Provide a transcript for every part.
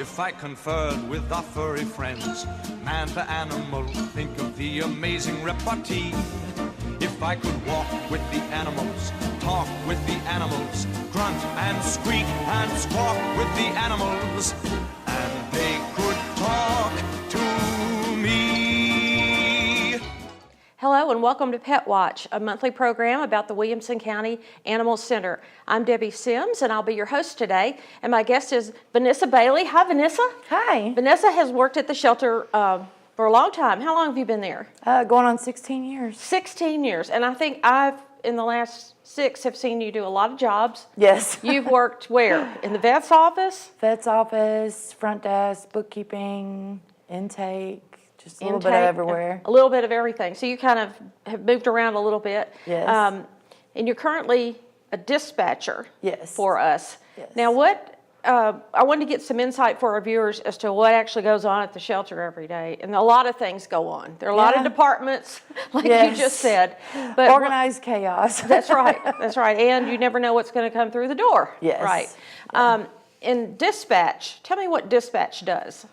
If I conferred with our furry friends, man to animal, think of the amazing repartee. If I could walk with the animals, talk with the animals, grunt and squeak and squawk with the animals, and they could talk to me. Hello and welcome to Pet Watch, a monthly program about the Williamson County Animal Center. I'm Debbie Sims and I'll be your host today. And my guest is Vinissa Bailey. Hi, Vinissa. Hi. Vinissa has worked at the shelter for a long time. How long have you been there? Going on 16 years. 16 years. And I think I've, in the last 6, have seen you do a lot of jobs. Yes. You've worked where? In the vet's office? Vet's office, front desk, bookkeeping, intake. Just a little bit of everywhere. A little bit of everything. So you kind of have moved around a little bit. Yes. And you're currently a dispatcher. Yes. For us. Yes. Now I wanted to get some insight for our viewers as to what actually goes on at the shelter every day. And a lot of things go on. There are a lot of departments, like you just said. But organized chaos. That's right. That's right. And you never know what's going to come through the door. Yes. Right. Yeah. In dispatch, tell me what dispatch does.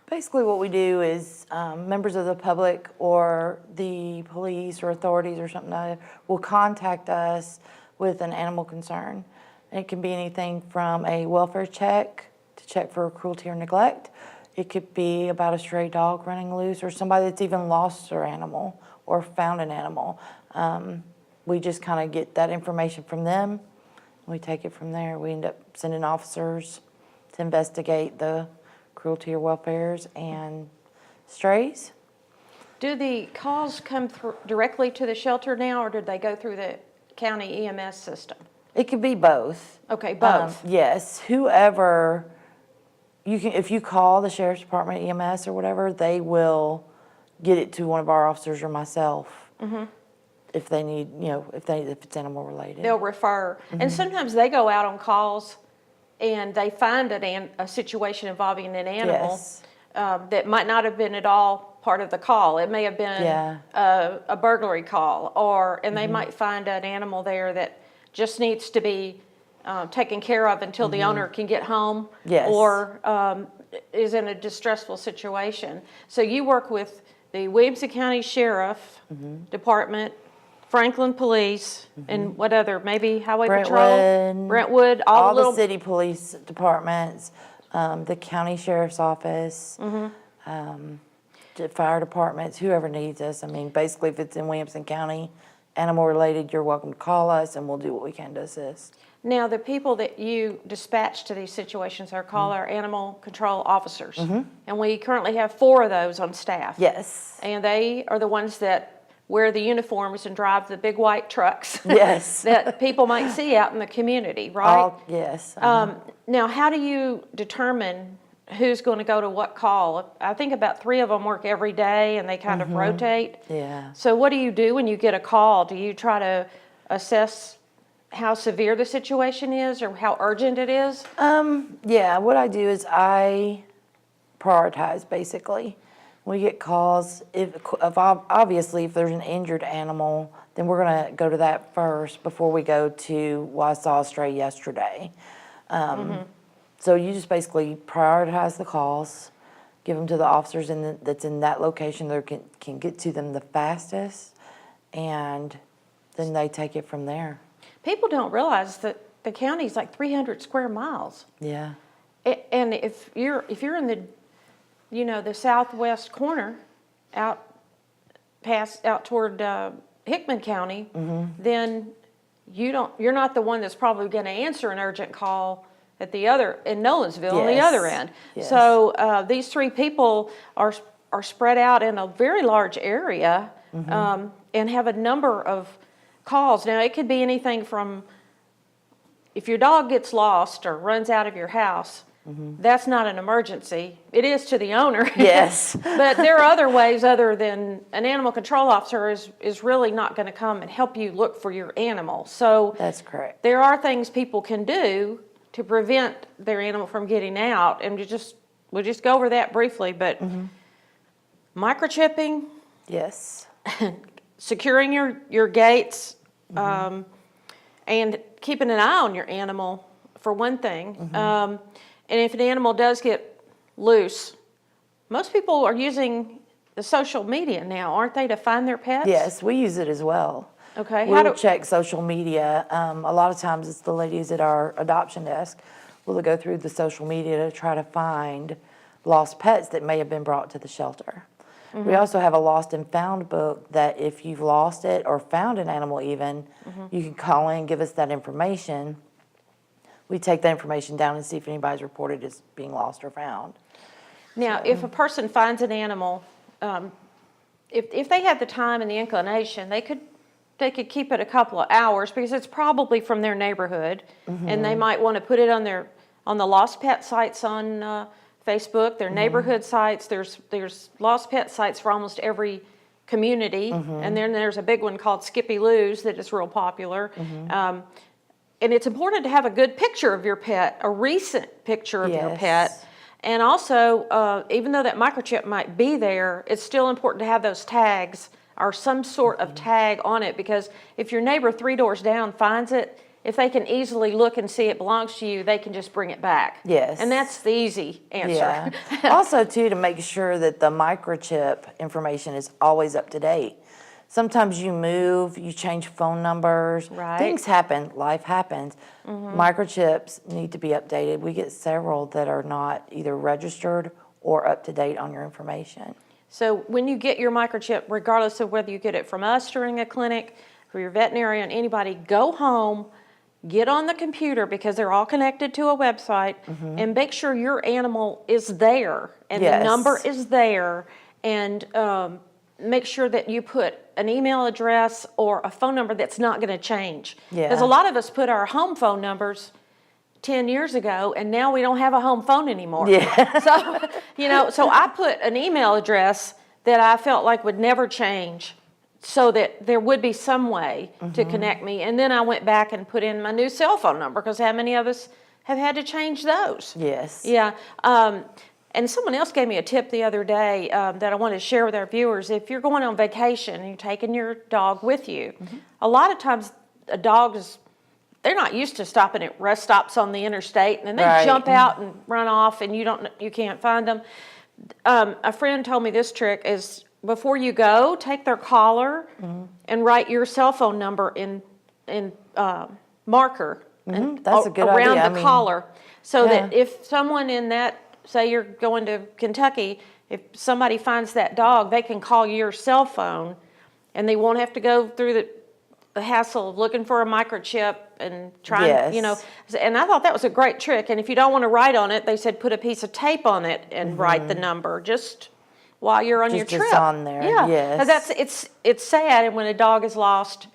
Basically what we do is members of the public or the police or authorities or something will contact us with an animal concern. And it can be anything from a welfare check to check for cruelty or neglect. It could be about a stray dog running loose or somebody that's even lost their animal or found an animal. We just kind of get that information from them. We take it from there. We end up sending officers to investigate the cruelty or welfares and strays. Do the calls come directly to the shelter now, or did they go through the county EMS system? It could be both. Okay, both. Yes, whoever you can. If you call the sheriff's department, EMS, or whatever, they will get it to one of our officers or myself. Mm-hmm. If they need, if it's animal related, they'll refer. Mm-hmm. And sometimes they go out on calls, and they find a situation involving an animal that might not have been at all part of the call. It may have been a burglary call, and they might find an animal there that just needs to be taken care of until the owner can get home, or is in a distressful situation. So you work with the Williamson County Sheriff Department, Franklin Police, and what other, maybe Highway Patrol? Brentwood, all the city police departments, the county sheriff's office, the fire departments, whoever needs us. I mean, basically, if it's in Williamson County, animal related, you're welcome to call us and we'll do what we can to assist. Now, the people that you dispatch to these situations are called our animal control officers. And we currently have 4 of those on staff. Yes. And they are the ones that wear the uniforms and drive the big white trucks. Yes. That people might see out in the community, right? Yes. Now, how do you determine who's going to go to what call? I think about 3 of them work every day and they kind of rotate. Yeah. So what do you do when you get a call? Do you try to assess how severe the situation is or how urgent it is? Yeah, what I do is I prioritize, basically. We get calls, obviously if there's an injured animal, then we're going to go to that first before we go to, well, I saw a stray yesterday. So you just basically prioritize the calls, give them to the officers that's in that location that can get to them the fastest, and then they take it from there. People don't realize that the county is like 300 square miles. Yeah. And if you're in the the southwest corner, out toward Hickman County, then you're not the one that's probably going to answer an urgent call at the other in Nolensville on the other end. Yes. So these 3 people are spread out in a very large area and have a number of calls. Now it could be anything from if your dog gets lost or runs out of your house. That's not an emergency. It is to the owner. Yes. But there are other ways other than an animal control officer is really not going to come and help you look for your animal. So that's correct. There are things people can do to prevent their animal from getting out, and we'll just go over that briefly. But microchipping, yes, securing your gates, and keeping an eye on your animal for one thing. And if an animal does get loose, most people are using the social media now, aren't they, to find their pets? Yes, we use it as well. Okay. We'll check social media. A lot of times it's the ladies at our adoption desk will go through the social media to try to find lost pets that may have been brought to the shelter. We also have a lost and found book that if you've lost it or found an animal even, you can call in and give us that information. We take that information down and see if anybody's reported as being lost or found. Now, if a person finds an animal, if they had the time and the inclination, they could keep it a couple of hours because it's probably from their neighborhood, and they might want to put it on the lost pet sites on Facebook, their neighborhood sites. There's lost pet sites for almost every community, and then there's a big one called Skippy Lou's that is real popular. And it's important to have a good picture of your pet, a recent picture of your pet. And also, even though that microchip might be there, it's still important to have those tags or some sort of tag on it, because if your neighbor 3 doors down finds it, if they can easily look and see it belongs to you, they can just bring it back. Yes. And that's the easy answer. Yeah. Also, too, to make sure that the microchip information is always up to date. Sometimes you move, you change phone numbers. Right. Things happen, life happens. Microchips need to be updated. We get several that are not either registered or up to date on your information. So when you get your microchip, regardless of whether you get it from us during a clinic, or your veterinarian, anybody, go home, get on the computer because they're all connected to a website, and make sure your animal is there and the number is there, and make sure that you put an email address or a phone number that's not going to change. Because a lot of us put our home phone numbers 10 years ago, and now we don't have a home phone anymore. So I put an email address that I felt like would never change, so that there would be some way to connect me. And then I went back and put in my new cell phone number, because how many of us have had to change those? Yes. Yeah. And someone else gave me a tip the other day that I wanted to share with our viewers. If you're going on vacation and you're taking your dog with you, a lot of times a dog they're not used to stopping at rest stops on the interstate, and then they jump out and run off, and you can't find them. A friend told me this trick is, before you go, take their collar and write your cell phone number in marker and That's a good around idea. the collar, so that if someone in that, say you're going to Kentucky, if somebody finds that dog, they can call your cell phone, and they won't have to go through the hassle of looking for a microchip and trying, and I thought that was a great trick. And if you don't want to write on it, they said put a piece of tape on it and write the number just while you're on your trip. Just on there, Because it's sad, and when a dog is lost,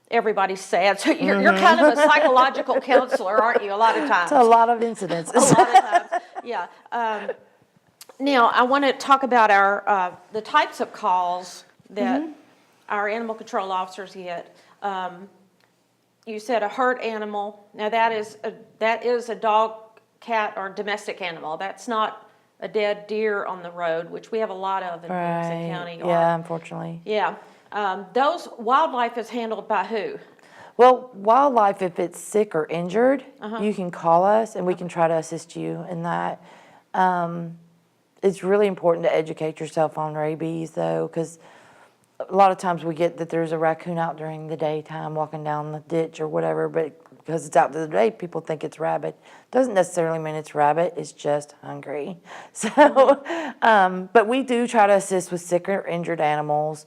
everybody's sad. So you're kind of a psychological counselor, aren't you, a lot of times? It's a lot of incidences. A lot of times, yeah. Now, I want to talk about the types of calls that our animal control officers get. You said a hurt animal. Now, that is a dog, cat, or domestic animal. That's not a dead deer on the road, which we have a lot of in Williamson County. Yeah, unfortunately. Yeah. Those wildlife is handled by who? Well, wildlife, if it's sick or injured, you can call us and we can try to assist you in that. It's really important to educate yourself on rabies, though, because a lot of times we get that there's a raccoon out during the daytime walking down the ditch or whatever, but because it's out to the day, people think it's rabbit. Doesn't necessarily mean it's rabbit, it's just hungry. So, but we do try to assist with sick or injured animals.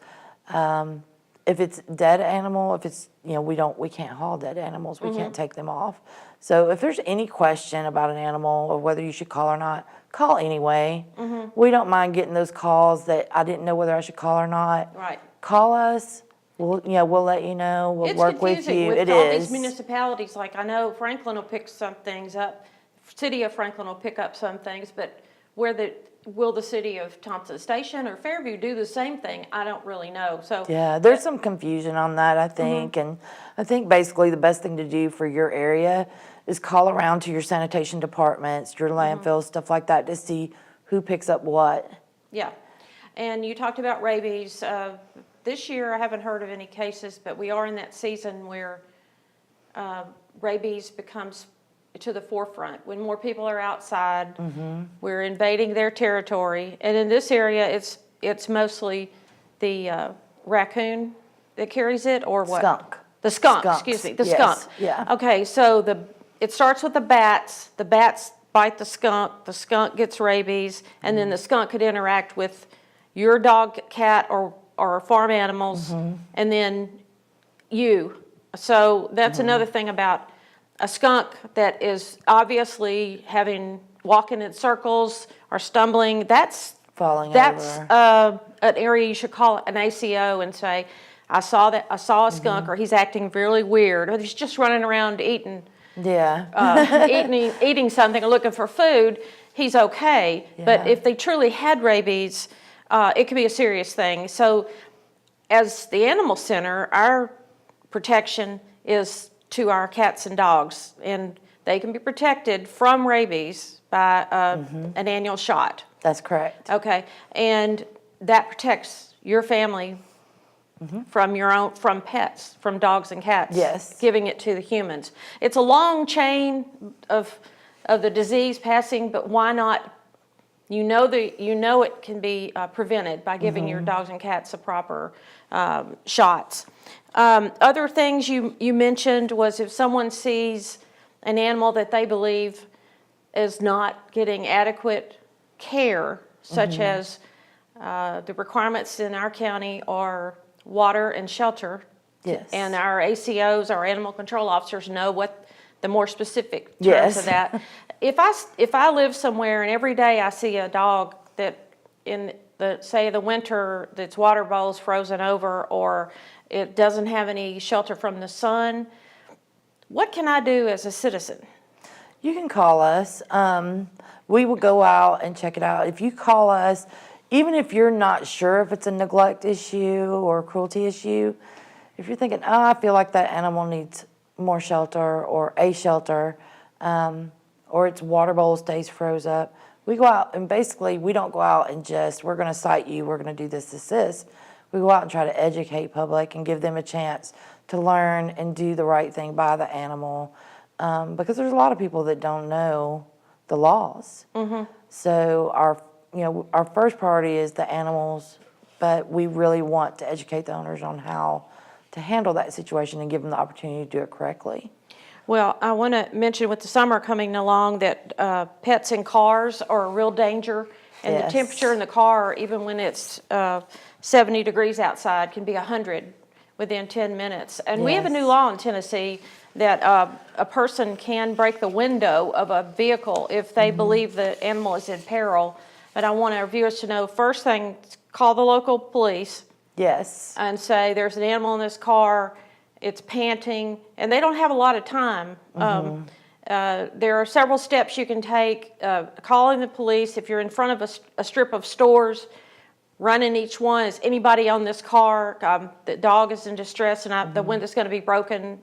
If it's dead animal, if it's, we can't haul dead animals, we can't take them off. So if there's any question about an animal or whether you should call or not, call anyway. We don't mind getting those calls that I didn't know whether I should call or not. Right. Call us. We'll let you know. We'll work with you. It's confusing with all these municipalities. Like, I know Franklin will pick some things up. City of Franklin will pick up some things, but will the city of Thompson Station or Fairview do the same thing? I don't really know. So yeah, there's some confusion on that, I think. And I think basically the best thing to do for your area is call around to your sanitation departments, your landfills, stuff like that, to see who picks up what. Yeah. And you talked about rabies. This year I haven't heard of any cases, but we are in that season where rabies becomes to the forefront. When more people are outside, we're invading their territory. And in this area, it's mostly the raccoon that carries it, or what? Skunk. The skunk, Skunks. excuse me, the Yes, skunk. yeah. Okay, so it starts with the bats bite the skunk gets rabies, and then the skunk could interact with your dog, cat, or farm animals, and then you. So that's another thing about a skunk that is obviously walking in circles or stumbling. That's Falling over. An area you should call an ACO and say, I saw a skunk, or he's acting really weird, or he's just running around eating something or looking for food. He's okay. Yeah. But if they truly had rabies, it could be a serious thing. So as the animal center, our protection is to our cats and dogs, and they can be protected from rabies by an annual shot. That's correct. Okay, and that protects your family from pets, from dogs and cats. Yes. Giving it to the humans. It's a long chain of the disease passing, but why not? You know it can be prevented by giving your dogs and cats the proper shots. Other things you mentioned was if someone sees an animal that they believe is not getting adequate care, such as the requirements in our county are water and shelter. Yes. And our ACOs, our animal control officers, know what the more specific terms of that. If I live somewhere and every day I see a dog that in the winter, its water bowl's frozen over, or it doesn't have any shelter from the sun, what can I do as a citizen? You can call us. We will go out and check it out. If you call us, even if you're not sure if it's a neglect issue or a cruelty issue, if you're thinking, I feel like that animal needs more shelter or a shelter, or its water bowl stays froze up, we go out and basically we don't go out and we're going to cite you, we're going to do this. We go out and try to educate public and give them a chance to learn and do the right thing by the animal, because there's a lot of people that don't know the laws. So our first priority is the animals, but we really want to educate the owners on how to handle that situation and give them the opportunity to do it correctly. Well, I want to mention with the summer coming along that pets in cars are a real danger, and the temperature in the car, even when it's 70 degrees outside, can be 100 within 10 minutes. And we have a new law in Tennessee that a person can break the window of a vehicle if they believe the animal is in peril. But I want our viewers to know, first thing, call the local police. Yes. And say, there's an animal in this car, it's panting, and they don't have a lot of time. There are several steps you can take. Calling the police, if you're in front of a strip of stores, running each one, is anybody on this car? The dog is in distress and the window's going to be broken.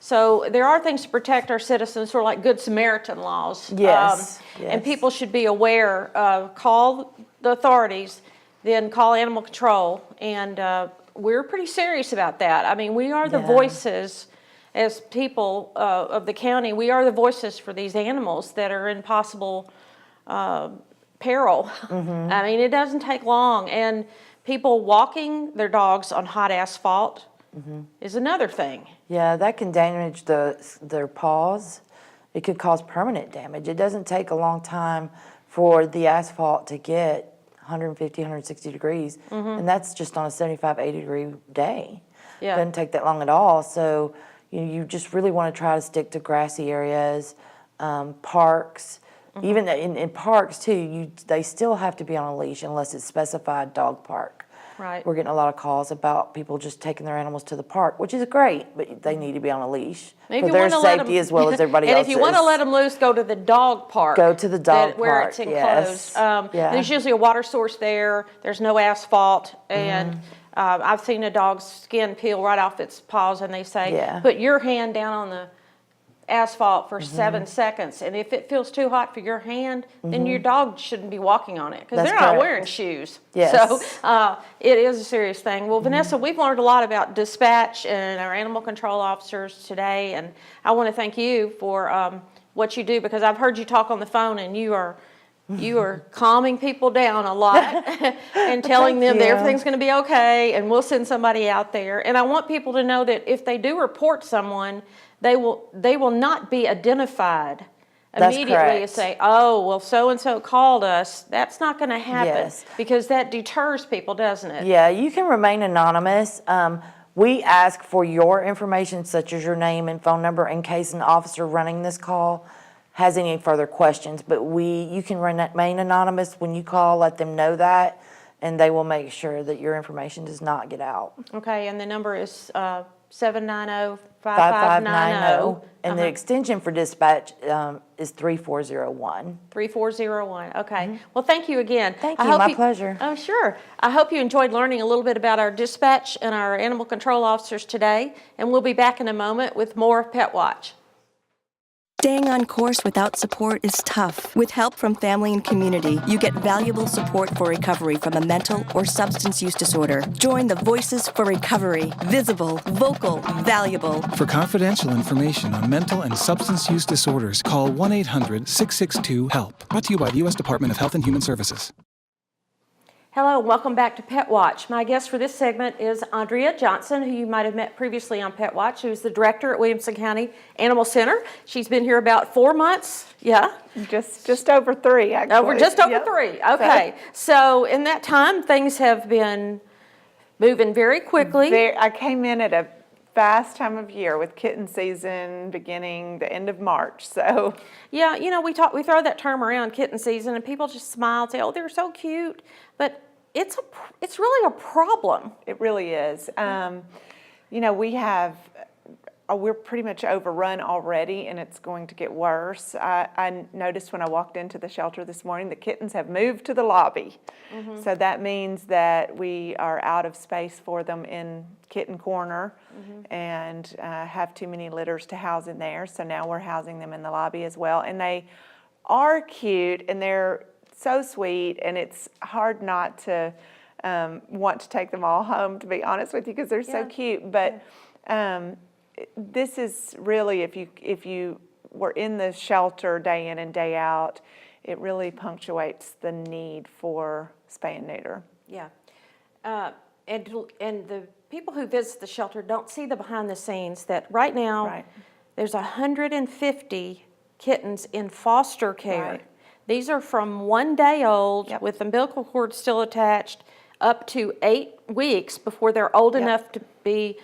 So there are things to protect our citizens, sort of like Good Samaritan laws. Yes. And people should be aware. Call the authorities, then call animal control, and we're pretty serious about that. I mean, we are the voices, as people of the county, we are the voices for these animals that are in possible peril. I mean, it doesn't take long, and people walking their dogs on hot asphalt is another thing. Yeah, that can damage their paws. It could cause permanent damage. It doesn't take a long time for the asphalt to get 150, 160 degrees, and that's just on a 75, 80 degree day. Yeah. Doesn't take that long at all. So you just really want to try to stick to grassy areas, parks. Even in parks too, they still have to be on a leash unless it's specified dog park. Right. We're getting a lot of calls about people just taking their animals to the park, which is great, but they need to be on a leash for their safety as well as everybody else's. And if you want to let them loose, go to the dog park. Go to the dog park, where it's enclosed. There's usually a water source there. There's no asphalt, and I've seen a dog's skin peel right off its paws, and they say, put your hand down on the asphalt for 7 seconds, and if it feels too hot for your hand, then your dog shouldn't be walking on it, because they're not wearing shoes. Yes. So it is a serious thing. Well, Vinissa, we've learned a lot about dispatch and our animal control officers today, and I want to thank you for what you do, because I've heard you talk on the phone, and you are calming people down a lot and telling them that everything's going to be okay, and we'll send somebody out there. And I want people to know that if they do report someone, they will not be identified immediately and say, oh, well, so-and-so called us. That's not going to happen, because that deters people, doesn't it? Yeah, you can remain anonymous. We ask for your information, such as your name and phone number, in case an officer running this call has any further questions. But you can remain anonymous when you call. Let them know that, and they will make sure that your information does not get out. Okay, and the number is 790-5590. And the extension for dispatch is 3401. 3401, okay. Well, thank you again. Thank you, my pleasure. Oh, sure. I hope you enjoyed learning a little bit about our dispatch and our animal control officers today, and we'll be back in a moment with more Pet Watch. Staying on course without support is tough. With help from family and community, you get valuable support for recovery from a mental or substance use disorder. Join the Voices for Recovery. Visible, vocal, valuable. For confidential information on mental and substance use disorders, call 1-800-662-HELP. Brought to you by the U.S. Department of Health and Human Services. Hello, and welcome back to Pet Watch. My guest for this segment is Ondrea Johnson, who you might have met previously on Pet Watch, who's the director at Williamson County Animal Center. She's been here about 4 months. Yeah? Just over 3, actually. Just over 3. Okay. So in that time, things have been moving very quickly. I came in at a fast time of year with kitten season beginning the end of March. So yeah, you know, we throw that term around, kitten season, and people just smile and say, "Oh, they're so cute," but it's really a problem. It really is. You know, we're pretty much overrun already, and it's going to get worse. I noticed when I walked into the shelter this morning, the kittens have moved to the lobby. So that means that we are out of space for them in kitten corner and have too many litters to house in there. So now we're housing them in the lobby as well. And they are cute, and they're so sweet, and it's hard not to want to take them all home, to be honest with you, because they're so cute. But this is really, if you were in the shelter day in and day out, it really punctuates the need for spay and neuter. Yeah, and the people who visit the shelter don't see the behind the scenes that right now there's 150 kittens in foster care. These are from 1 day old with umbilical cord still attached up to 8 weeks before they're old enough to be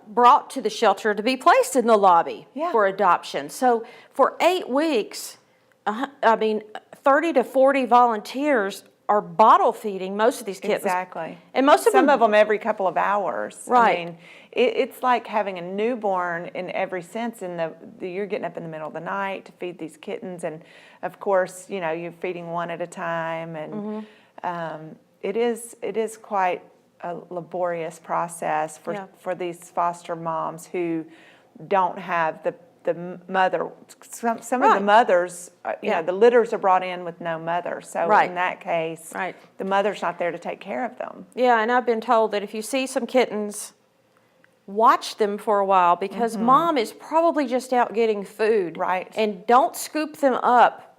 brought to the shelter to be placed in the lobby for adoption. So for 8 weeks, 30 to 40 volunteers are bottle feeding most of these kittens. Exactly. And most of Some of them every couple of hours. Right. I mean, it's like having a newborn in every sense. You're getting up in the middle of the night to feed these kittens, and of course, you know, you're feeding one at a time, and it is quite a laborious process for these foster moms who don't have the mother. Some of the mothers, you know, the litters are brought in with no mother. So in that case, the mother's not there to take care of them. Yeah, and I've been told that if you see some kittens, watch them for a while, because mom is probably just out getting food. Right. And don't scoop them up.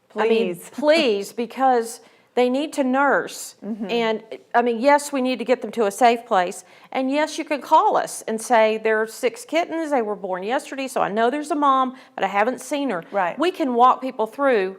Please. Please, because they need to nurse. And yes, we need to get them to a safe place. And yes, you can call us and say, there are 6 kittens, they were born yesterday, so I know there's a mom, but I haven't seen her. Right. We can walk people through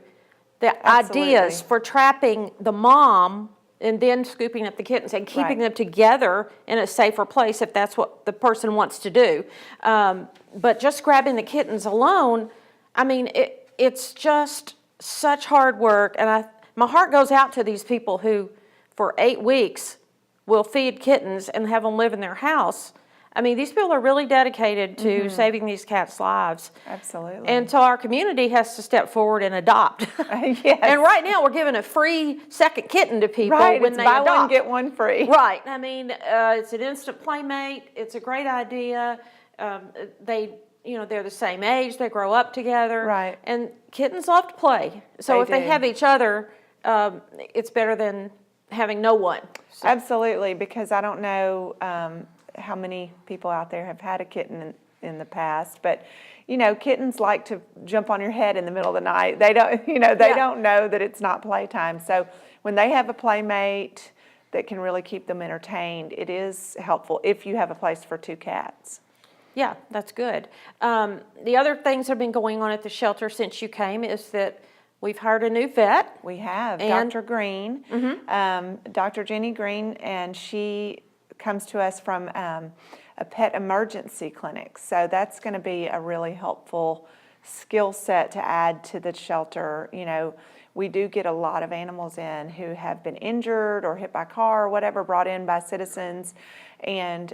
the ideas for trapping the mom and then scooping up the kittens and keeping them together in a safer place if that's what the person wants to do. But just grabbing the kittens alone, it's just such hard work. And my heart goes out to these people who, for 8 weeks, will feed kittens and have them live in their house. These people are really dedicated to saving these cats' lives. Absolutely. And so our community has to step forward and adopt. Yes. And right now we're giving a free second kitten to people when they buy adopt. one, get one free. Right. It's an instant playmate. It's a great idea. They they're the same age, they grow up together. Right. And kittens love to play. So if they do. have each other, it's better than having no one. So, Absolutely, because I don't know how many people out there have had a kitten in the past, but kittens like to jump on your head in the middle of the night. They don't, they don't know that it's not playtime. So when they have a playmate that can really keep them entertained, it is helpful if you have a place for 2 cats. yeah, that's good. The other things that have been going on at the shelter since you came is that we've hired a new vet. We have And- Dr. Green, Dr. Jenny Green, and she comes to us from a pet emergency clinic. So that's going to be a really helpful skill set to add to the shelter. We do get a lot of animals in who have been injured or hit by a car or whatever, brought in by citizens. And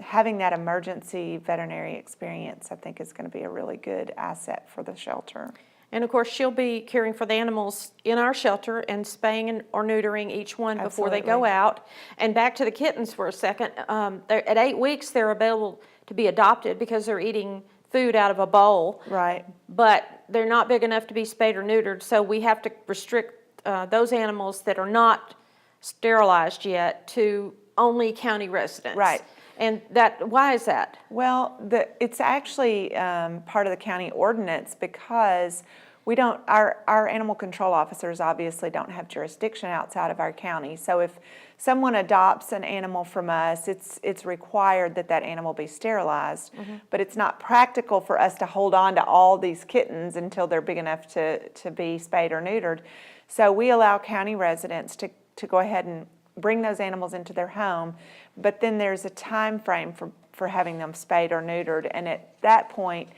having that emergency veterinary experience, I think, is going to be a really good asset for the shelter. And of course, she'll be caring for the animals in our shelter and spaying or neutering each one before they go Absolutely. out. And back to the kittens for a second. At 8 weeks, they're available to be adopted because they're eating food out of a bowl. Right. But they're not big enough to be spayed or neutered, so we have to restrict those animals that are not sterilized yet to only county residents. Right. And why is that? Well, it's actually part of the county ordinance because we don't. Our animal control officers obviously don't have jurisdiction outside of our county. So if someone adopts an animal from us, it's required that that animal be sterilized. But it's not practical for us to hold on to all these kittens until they're big enough to be spayed or neutered. So we allow county residents to go ahead and bring those animals into their home, but then there's a time frame for having them spayed or neutered, and at that point,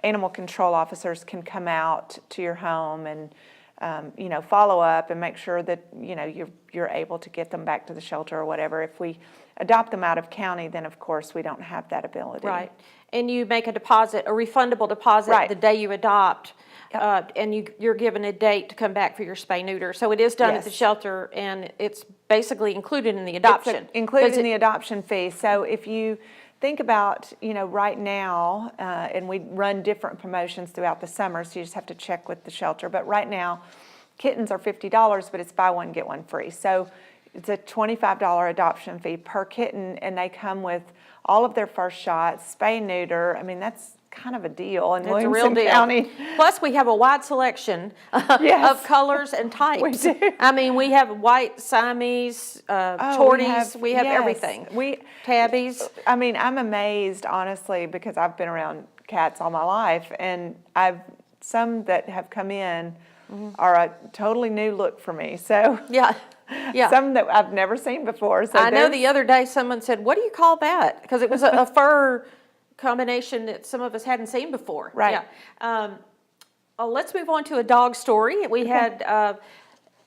animal control officers can come out to your home and follow up and make sure that you're able to get them back to the shelter or whatever. If we adopt them out of county, then of course we don't have that ability. Right. And you make a deposit, a refundable deposit Right. the day you adopt. Yep. And you're given a date to come back for your spay neuter. So it is done at the Yes. shelter, and it's basically included in the adoption. Included in the adoption fee. So if you think about, right now, and we run different promotions throughout the summer, so you just have to check with the shelter. But right now, kittens are $50, but it's buy one, get one free. So it's a $25 adoption fee per kitten, and they come with all of their first shots, spay, neuter. I mean, that's kind of a deal in It's a Williamson real deal. County. Plus, we have a wide selection Yes. of colors and types. We do. I mean, we have white Siamese, torties, we have yes, everything. Tabbies. I mean, I'm amazed, honestly, because I've been around cats all my life, and some that have come in are a totally new look for me. So Yeah. Yeah. some that I've never seen before. So I know there's- the other day someone said, "What do you call that?" Because it was a fur combination that some of us hadn't seen before. Right. Yeah. Let's move on to a dog story. We had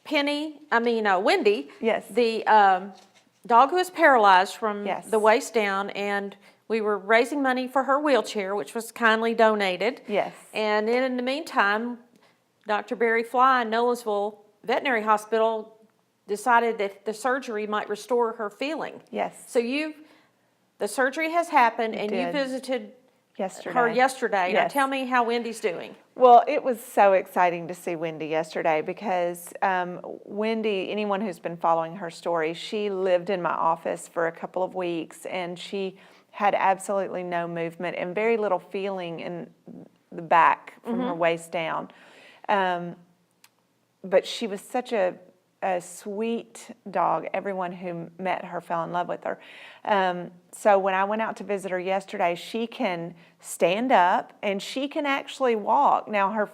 Wendy. Yes. The dog who was paralyzed from Yes. the waist down, and we were raising money for her wheelchair, which was kindly donated. Yes. And then in the meantime, Dr. Barry Fly in Nolensville Veterinary Hospital decided that the surgery might restore her feeling. Yes. So the surgery has happened, and you did. visited Yesterday. her yesterday. Now Yes. tell me how Wendy's doing. Well, it was so exciting to see Wendy yesterday because Wendy, anyone who's been following her story, she lived in my office for a couple of weeks, and she had absolutely no movement and very little feeling in the back from her waist down. But she was such a sweet dog. Everyone who met her fell in love with her. So when I went out to visit her yesterday, she can stand up and she can actually walk. Now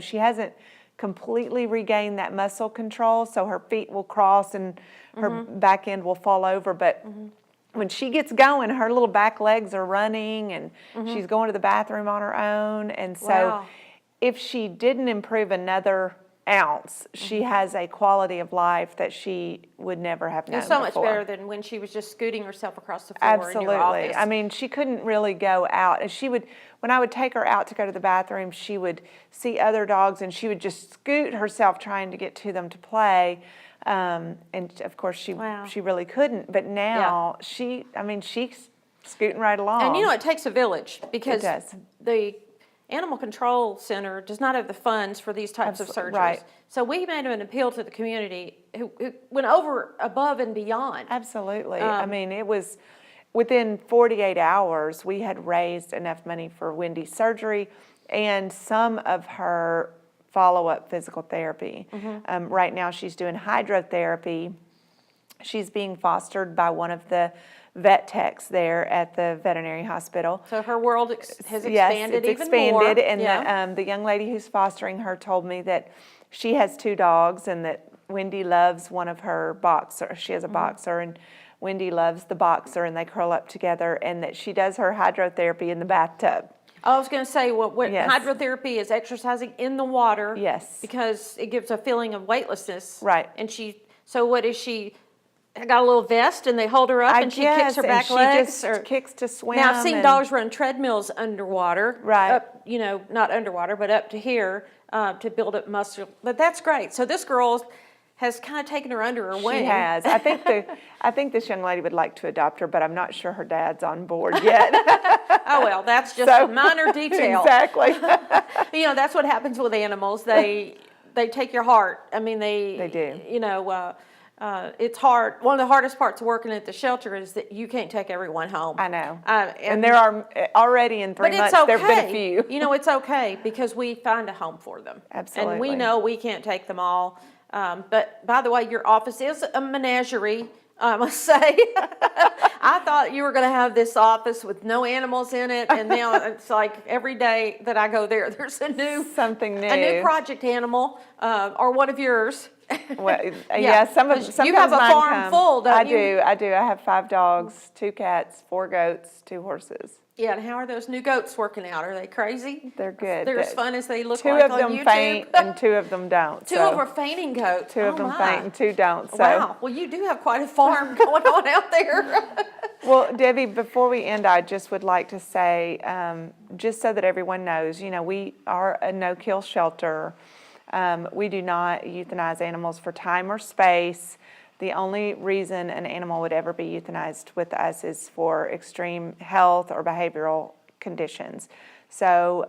she hasn't completely regained that muscle control, so her feet will cross and her back end will fall over. But when she gets going, her little back legs are running, and she's going to the bathroom on her own. And so Wow. if she didn't improve another ounce, she has a quality of life that she would never have known It's so much before. better than when she was just scooting herself across the floor in Absolutely. your office. I mean, she couldn't really go out. And when I would take her out to go to the bathroom, she would see other dogs and she would just scoot herself trying to get to them to play. And of course, she Wow. really couldn't. But now she scooting right along. And it takes a village because It does. the Animal Control Center does not have the funds for these types of surgeries. Right. So we made an appeal to the community who went above and beyond. Absolutely. I mean, it was within 48 hours, we had raised enough money for Wendy's surgery and some of her follow-up physical therapy. Right now, she's doing hydrotherapy. She's being fostered by one of the vet techs there at the veterinary hospital. So her world has expanded Yes, it's even expanded, more. and the young lady who's fostering her told me that she has 2 dogs and that Wendy loves one of her boxers. She has a boxer, and Wendy loves the boxer, and they curl up together, and that she does her hydrotherapy in the bathtub. I was going to say, what Yes. hydrotherapy is exercising in the water. Yes. Because it gives a feeling of weightlessness. Right. And so what is she? Got a little vest and they hold her up and she kicks her back legs? She just kicks to swim. Now, I've seen dogs run treadmills underwater. Right. Up, not underwater, but up to here to build up muscle. But that's great. So this girl has kind of taken her under her wing. She has. I think this young lady would like to adopt her, but I'm not sure her dad's on board yet. Oh, well, that's just a minor detail. Exactly. That's what happens with animals. They take your heart. I mean, they do. It's hard. One of the hardest parts of working at the shelter is that you can't take everyone home. I know. And there are already in 3 months, there have been a few. It's okay because we find a home for them. Absolutely. And we know we can't take them all. But by the way, your office is a menagerie, I must say. I thought you were going to have this office with no animals in it, and now it's like every day that I go there, there's something new, a new project animal, or one of yours. Well, yeah, sometimes you have a mine farm come. full, don't you? I do. I have 5 dogs, 2 cats, 4 goats, 2 horses. Yeah, and how are those new goats working out? Are they crazy? They're good. They're as fun as they look 2 like of on them YouTube. faint and 2 of them don't. 2 of them are fainting goats. 2 of them my. faint and 2 don't. So. Wow. Well, you do have quite a farm going on out there. Well, Debbie, before we end, I just would like to say, just so that everyone knows, we are a no-kill shelter. We do not euthanize animals for time or space. The only reason an animal would ever be euthanized with us is for extreme health or behavioral conditions. So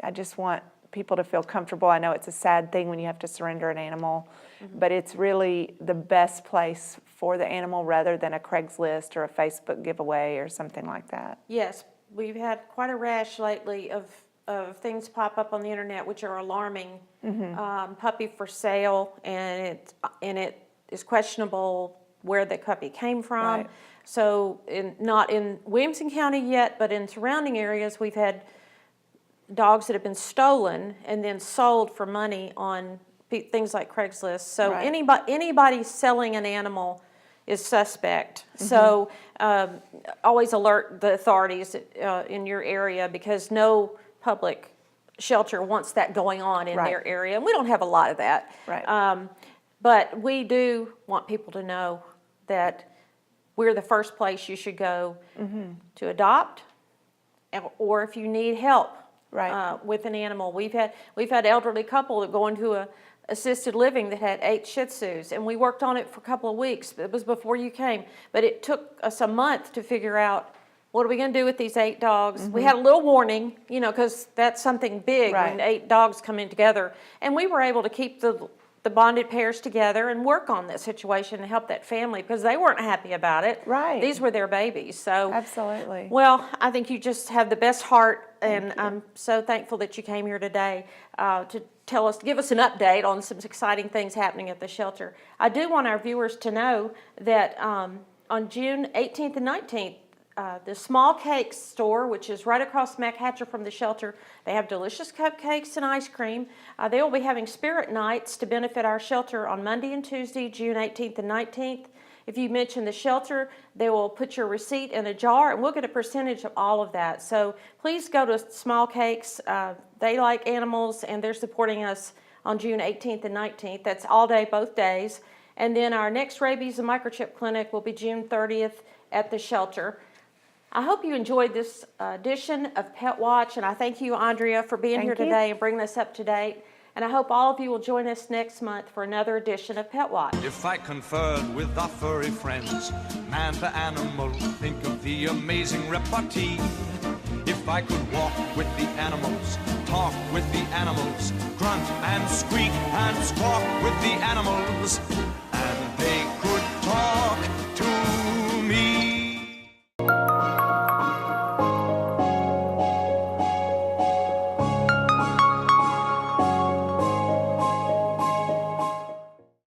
I just want people to feel comfortable. I know it's a sad thing when you have to surrender an animal, but it's really the best place for the animal rather than a Craigslist or a Facebook giveaway or something like that. Yes, we've had quite a rash lately of things pop up on the internet which are alarming. Puppy for sale, and it is questionable where the puppy came from. Right. So not in Williamson County yet, but in surrounding areas, we've had dogs that have been stolen and then sold for money on things like Craigslist. So Right. anybody selling an animal is suspect. So always alert the authorities in your area because no public shelter wants that going on in Right. their area. And we don't have a lot of that. Right. But we do want people to know that we're the first place you should go to adopt, or if you need help Right. with an animal. We've had elderly couple that go into a assisted living that had 8 Shih Tzus, and we worked on it for a couple of weeks. It was before you came, but it took us a month to figure out what are we going to do with these 8 dogs. We had a little warning, because that's something big when Right. 8 dogs come in together, and we were able to keep the bonded pairs together and work on that situation and help that family because they weren't happy about it. Right. These were their babies. So Absolutely. well, I think you just have the best heart, and I'm so thankful that you came here today to give us an update on some exciting things happening at the shelter. I do want our viewers to know that on June 18th and 19th, the Small Cakes store, which is right across McHatcher from the shelter, they have delicious cupcakes and ice cream. They will be having spirit nights to benefit our shelter on Monday and Tuesday, June 18th and 19th. If you mention the shelter, they will put your receipt in a jar, and we'll get a percentage of all of that. So please go to Small Cakes. They like animals, and they're supporting us on June 18th and 19th. That's all day, both days. And then our next rabies and microchip clinic will be June 30th at the shelter. I hope you enjoyed this edition of Pet Watch, and I thank you, Ondrea, for being here today and bringing us up to date. And I hope all of you will join us next month for another edition of Pet Watch. If I conferred with our furry friends, man to animal, think of the amazing repartee. If I could walk with the animals, talk with the animals, grunt and squeak and squawk with the animals,